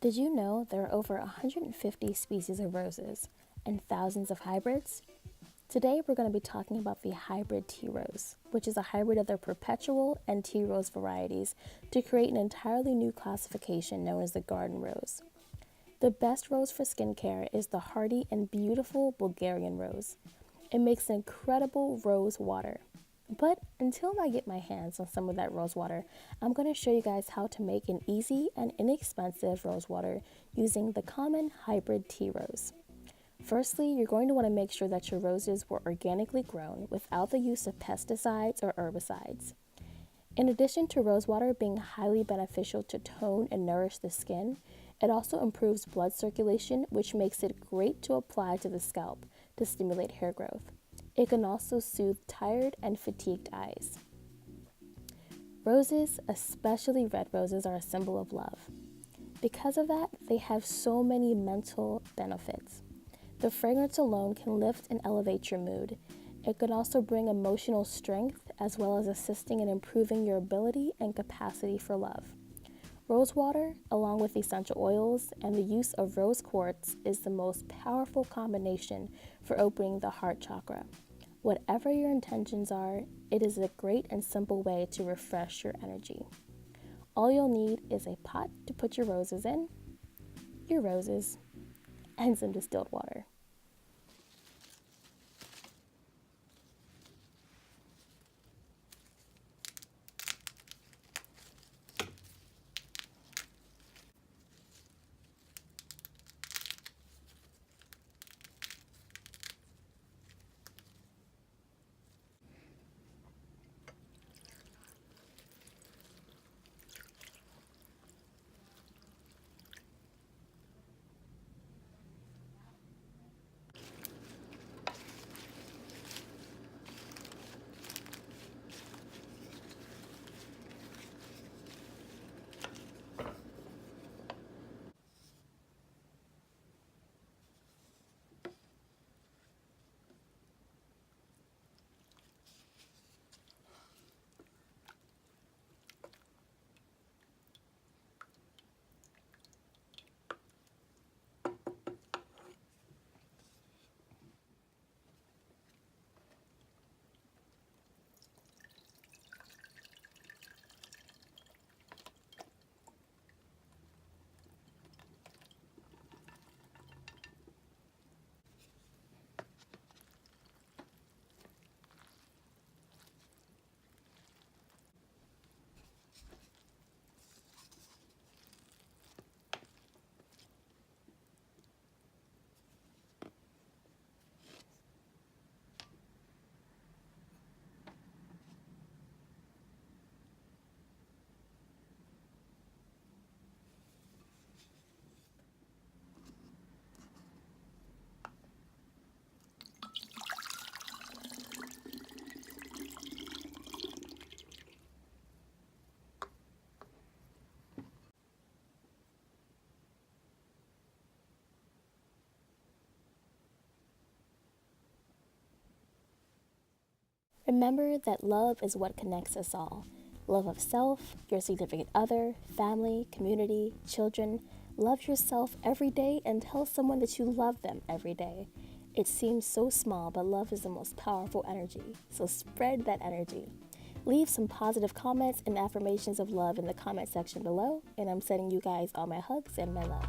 Did you know there are over 150 species of roses and thousands of hybrids? Today we're going to be talking about the hybrid tea rose, which is a hybrid of the perpetual and tea rose varieties to create an entirely new classification known as the garden rose. The best rose for skincare is the hardy and beautiful Bulgarian rose. It makes incredible rose water. But until I get my hands on some of that rose water, I'm going to show you guys how to make an easy and inexpensive rose water using the common hybrid tea rose. Firstly, you're going to want to make sure that your roses were organically grown without the use of pesticides or herbicides. In addition to rose water being highly beneficial to tone and nourish the skin, it also improves blood circulation, which makes it great to apply to the scalp to stimulate hair growth. It can also soothe tired and fatigued eyes. Roses, especially red roses, are a symbol of love. Because of that, they have so many mental benefits. The fragrance alone can lift and elevate your mood. It can also bring emotional strength as well as assisting in improving your ability and capacity for love. Rose water, along with essential oils and the use of rose quartz, is the most powerful combination for opening the heart chakra. Whatever your intentions are, it is a great and simple way to refresh your energy. All you'll need is a pot to put your roses in, your roses, and some distilled water. Remember that love is what connects us all. Love of self, your significant other, family, community, children. Love yourself every day and tell someone that you love them every day. It seems so small, but love is the most powerful energy, so spread that energy. Leave some positive comments and affirmations of love in the comment section below, and I'm sending you guys all my hugs and my love.